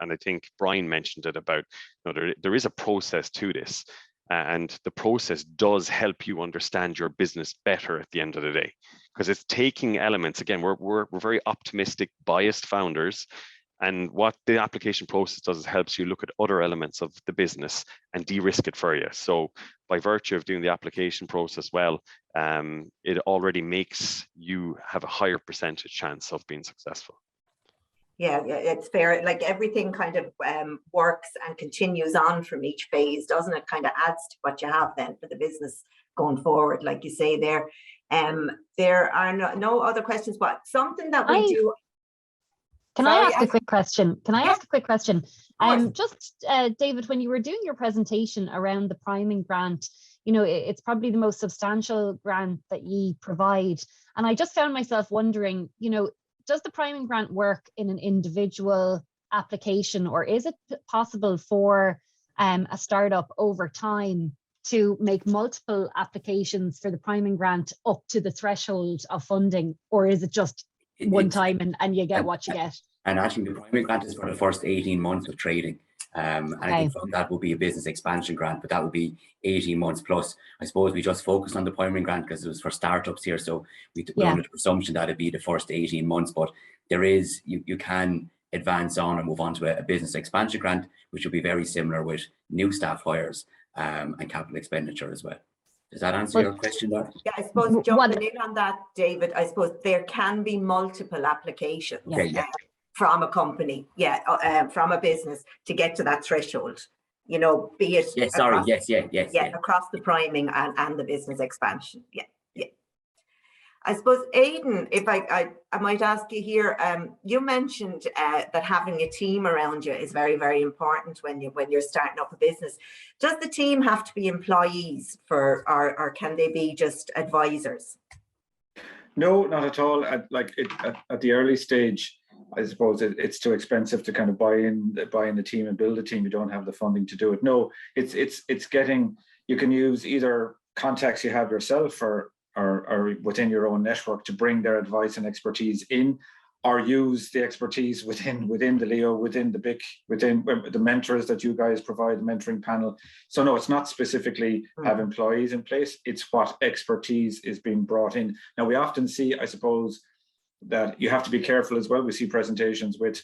And I think Brian mentioned it about, you know, there is a process to this. And the process does help you understand your business better at the end of the day, because it's taking elements. Again, we're very optimistic, biased founders, and what the application process does is helps you look at other elements of the business and de-risk it for you. So by virtue of doing the application process well, it already makes you have a higher percentage chance of being successful. Yeah, it's fair. Like everything kind of works and continues on from each phase, doesn't it? Kind of adds to what you have then for the business going forward, like you say there. There are no other questions, but something that we do. Can I ask a quick question? Can I ask a quick question? Just David, when you were doing your presentation around the priming grant, you know, it's probably the most substantial grant that you provide. And I just found myself wondering, you know, does the priming grant work in an individual application, or is it possible for a startup over time to make multiple applications for the priming grant up to the threshold of funding, or is it just one time and you get what you get? And actually, the primary grant is for the first 18 months of trading. And I think from that will be a business expansion grant, but that would be 18 months plus. I suppose we just focused on the primary grant because it was for startups here. So we under the presumption that it'd be the first 18 months, but there is, you can advance on and move on to a business expansion grant, which will be very similar with new staff hires and capital expenditure as well. Does that answer your question there? Yeah, I suppose jumping in on that, David, I suppose there can be multiple applications from a company, from a business to get to that threshold, you know, be it across the priming and the business expansion. I suppose, Aidan, if I might ask you here, you mentioned that having a team around you is very, very important when you're starting up a business. Does the team have to be employees or can they be just advisors? No, not at all. At the early stage, I suppose it's too expensive to kind of buy in the team and build a team. You don't have the funding to do it. No, it's getting, you can use either contacts you have yourself or within your own network to bring their advice and expertise in, or use the expertise within the Leo, within the BIC, within the mentors that you guys provide, the mentoring panel. So no, it's not specifically have employees in place. It's what expertise is being brought in. Now we often see, I suppose, that you have to be careful as well. We see presentations with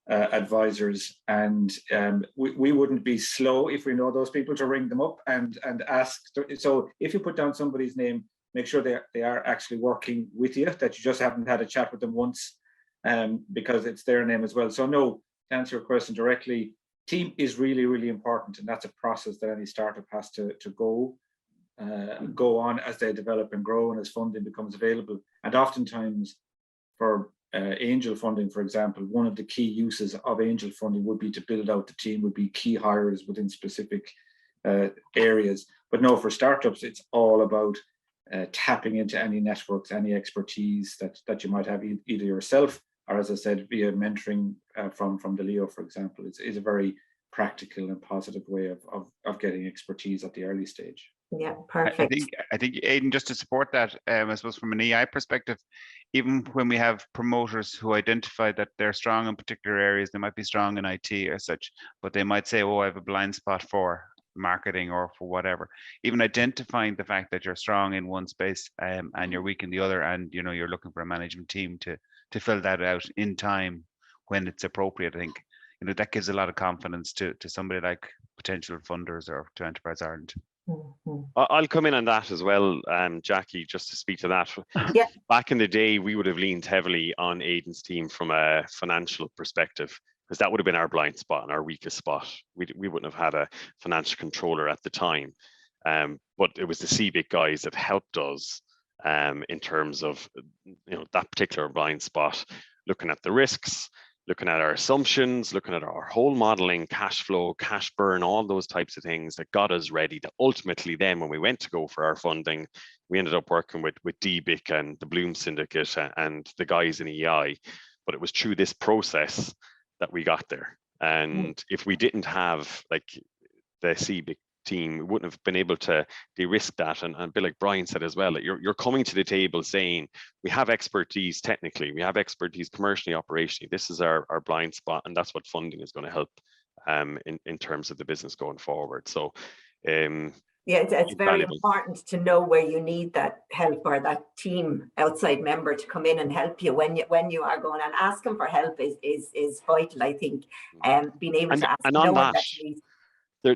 advisors, and we wouldn't be slow if we know those people to ring them up and ask. So if you put down somebody's name, make sure they are actually working with you, that you just haven't had a chat with them once, because it's their name as well. So no, to answer your question directly, team is really, really important, and that's a process that any startup has to go on as they develop and grow and as funding becomes available. And oftentimes for angel funding, for example, one of the key uses of angel funding would be to build out the team, would be key hires within specific areas. But no, for startups, it's all about tapping into any networks, any expertise that you might have either yourself or, as I said, via mentoring from the Leo, for example. Is a very practical and positive way of getting expertise at the early stage. Yeah, perfect. I think Aidan, just to support that, I suppose from an EI perspective, even when we have promoters who identify that they're strong in particular areas, they might be strong in IT or such, but they might say, oh, I have a blind spot for marketing or for whatever. Even identifying the fact that you're strong in one space and you're weak in the other, and you know you're looking for a management team to fill that out in time when it's appropriate. I think you know that gives a lot of confidence to somebody like potential funders or to Enterprise Ireland. I'll come in on that as well, Jackie, just to speak to that. Yeah. Back in the day, we would have leaned heavily on Aidan's team from a financial perspective, because that would have been our blind spot and our weakest spot. We wouldn't have had a financial controller at the time, but it was the CBIC guys that helped us in terms of that particular blind spot, looking at the risks, looking at our assumptions, looking at our whole modeling, cash flow, cash burn, all those types of things that got us ready to ultimately then, when we went to go for our funding, we ended up working with DBIC and the Bloom Syndicate and the guys in EI. But it was through this process that we got there. And if we didn't have like the CBIC team, we wouldn't have been able to de-risk that. And a bit like Brian said as well, that you're coming to the table saying, we have expertise technically, we have expertise commercially, operationally, this is our blind spot, and that's what funding is going to help in terms of the business going forward. So it's very important to know where you need that help or that team outside member to come in and help you when you are going, and asking for help is vital, I think. Being able to ask no one that you need.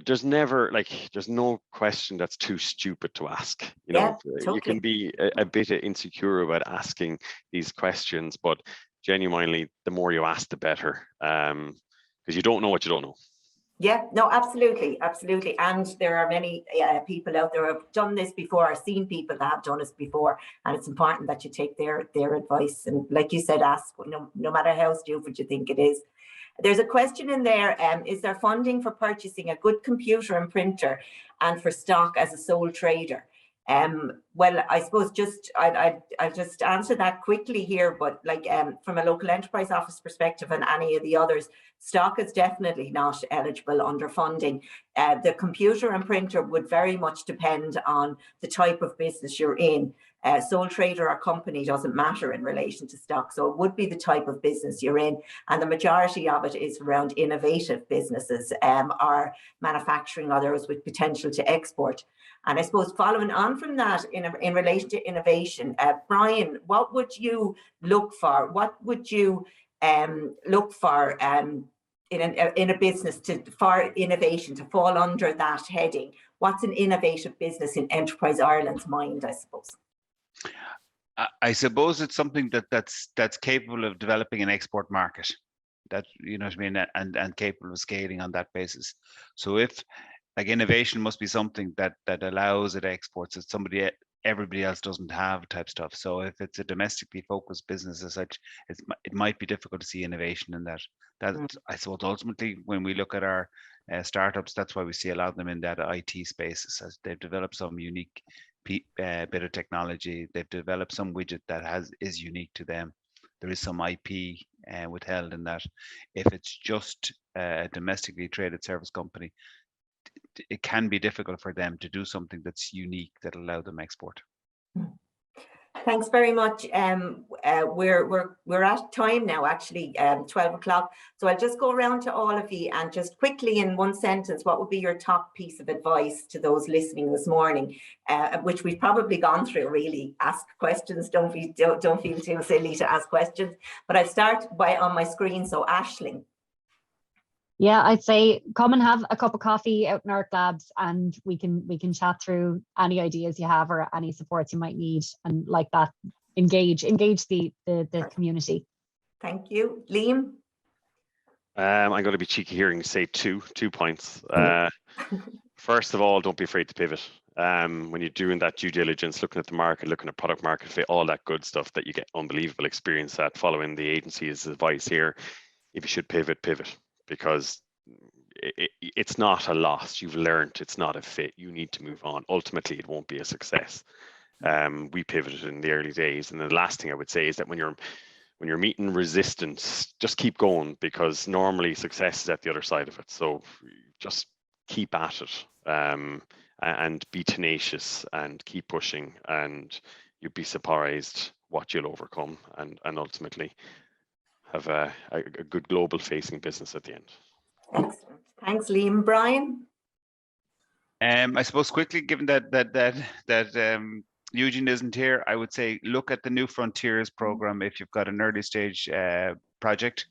There's never there's no question that's too stupid to ask. Totally. You can be a bit insecure about asking these questions, but genuinely, the more you ask, the better, because you don't know what you don't know. Yeah, no, absolutely, absolutely. And there are many people out there who have done this before, or seen people that have done this before, and it's important that you take their advice. And like you said, ask, no matter how stupid you think it is. There's a question in there, is there funding for purchasing a good computer and printer and for stock as a sole trader? Well, I suppose I'll just answer that quickly here, but like from a local enterprise office perspective and any of the others, stock is definitely not eligible under funding. The computer and printer would very much depend on the type of business you're in. Sole trader or company doesn't matter in relation to stock. So it would be the type of business you're in. And the majority of it is around innovative businesses or manufacturing, others with potential to export. And I suppose following on from that, in relation to innovation, Brian, what would you look for? What would you look for in a business for innovation to fall under that heading? What's an innovative business in Enterprise Ireland's mind, I suppose? I suppose it's something that's capable of developing an export market, that, you know what I mean, and capable of scaling on that basis. So if, like, innovation must be something that allows it exports, it's everybody else doesn't have type stuff. So if it's a domestically focused business as such, it might be difficult to see innovation in that. I suppose ultimately when we look at our startups, that's why we see a lot of them in that IT space, as they've developed some unique bit of technology. They've developed some widget that is unique to them. There is some IP withheld in that. If it's just a domestically traded service company, it can be difficult for them to do something that's unique that allow them export. Thanks very much. We're at time now, actually, 12 o'clock. So I'll just go around to all of you and just quickly in one sentence, what would be your top piece of advice to those listening this morning, which we've probably gone through really. Ask questions, don't feel too silly to ask questions. But I'll start on my screen, so Aisling. Yeah, I'd say come and have a cup of coffee out in our labs, and we can chat through any ideas you have or any supports you might need, and like that, engage the community. Thank you. Liam? I'm going to be cheeky here and say two points. First of all, don't be afraid to pivot. When you're doing that due diligence, looking at the market, looking at product market fit, all that good stuff that you get unbelievable experience at, following the agency's advice here, if you should pivot, because it's not a loss. You've learned it's not a fit. You need to move on. Ultimately, it won't be a success. We pivoted in the early days, and the last thing I would say is that when you're meeting resistance, just keep going, because normally success is at the other side of it. So just keep at it, and be tenacious and keep pushing, and you'd be surprised what you'll overcome, and ultimately have a good global facing business at the end. Excellent. Thanks, Liam. Brian? I suppose quickly, given that Eugene isn't here, I would say look at the New Frontiers program if you've got an early stage project,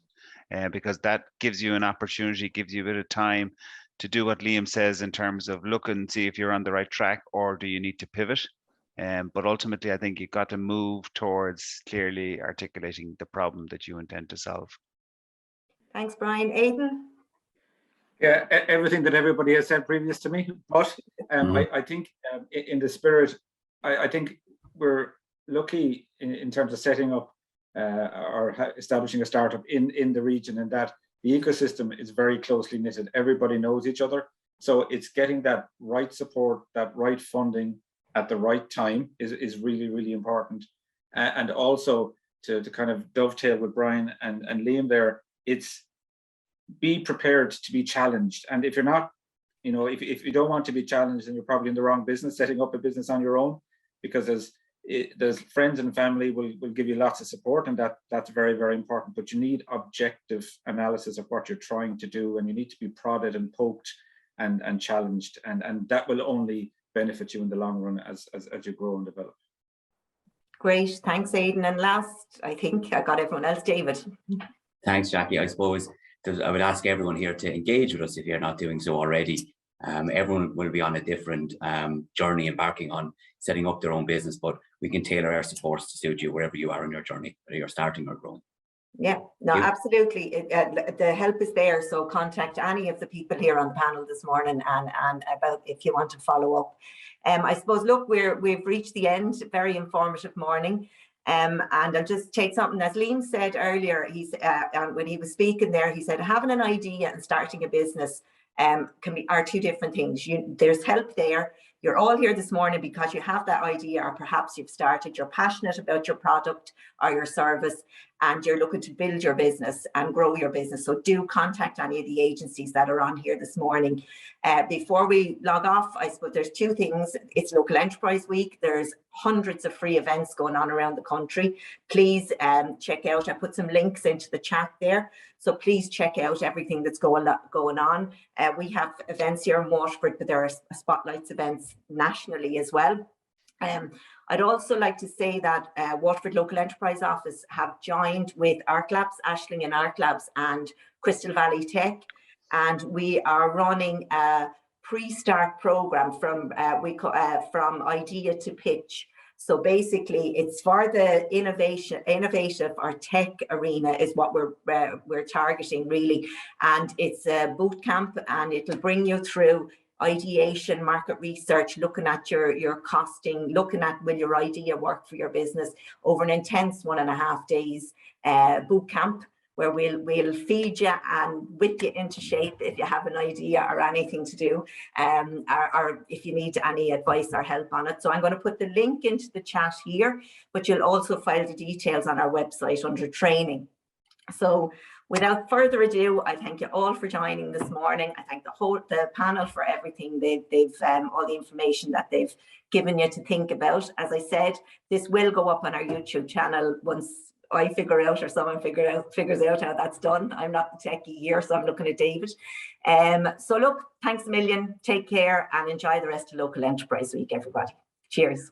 because that gives you an opportunity, gives you a bit of time to do what Liam says in terms of look and see if you're on the right track, or do you need to pivot. But ultimately, I think you've got to move towards clearly articulating the problem that you intend to solve. Thanks, Brian. Aidan? Yeah, everything that everybody has said previous to me, but I think in the spirit, I think we're lucky in terms of setting up or establishing a startup in the region, and that the ecosystem is very closely knitted. Everybody knows each other. So it's getting that right support, that right funding at the right time is really, really important. And also to kind of dovetail with Brian and Liam there, it's be prepared to be challenged. And if you're not, if you don't want to be challenged, then you're probably in the wrong business, setting up a business on your own, because there's friends and family will give you lots of support, and that's very, very important. But you need objective analysis of what you're trying to do, and you need to be prodded and poked and challenged, and that will only benefit you in the long run as you grow and develop. Great, thanks, Aidan. And last, I think I got everyone else. David. Thanks, Jackie. I suppose I would ask everyone here to engage with us if you're not doing so already. Everyone will be on a different journey, embarking on setting up their own business, but we can tailor our supports to suit you wherever you are in your journey, whether you're starting or growing. Yeah, no, you. absolutely. The help is there. So contact any of the people here on the panel this morning and about if you want to follow up. I suppose, look, we've reached the end. Very informative morning. And I'll just take something as Liam said earlier. When he was speaking there, he said having an idea and starting a business are two different things. There's help there. You're all here this morning because you have that idea, or perhaps you've started, you're passionate about your product or your service, and you're looking to build your business and grow your business. So do contact any of the agencies that are on here this morning. Before we log off, I suppose there's two things. It's Local Enterprise Week. There's hundreds of free events going on around the country. Please check out, I put some links into the chat there. So please check out everything that's going on. We have events here in Waterford, but there are spotlights events nationally as well. I'd also like to say that Waterford Local Enterprise Office have joined with Arc Labs, Ashling and Arc Labs and Crystal Valley Tech, and we are running a pre-start program from idea to pitch. So basically, it's for the innovative or tech arena is what we're targeting really, and it's a boot camp, and it'll bring you through ideation, market research, looking at your costing, looking at will your idea work for your business over an intense 1.5 days boot camp, where we'll feed you and whip you into shape if you have an idea or anything to do, or if you need any advice or help on it. So I'm going to put the link into the chat here, but you'll also find the details on our website under training. So without further ado, I thank you all for joining this morning. I thank the panel for everything they've all the information that they've given you to think about. As I said, this will go up on our YouTube channel once I figure out, or someone figures out how that's done. I'm not the techie here, so I'm looking at David. So look, thanks a million. Take care and enjoy the rest of Local Enterprise Week, everybody. Cheers.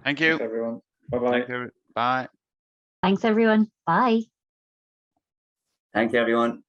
Thank you. Thanks, everyone. Bye-bye. Bye. Thanks, everyone. Bye. Thank you, everyone.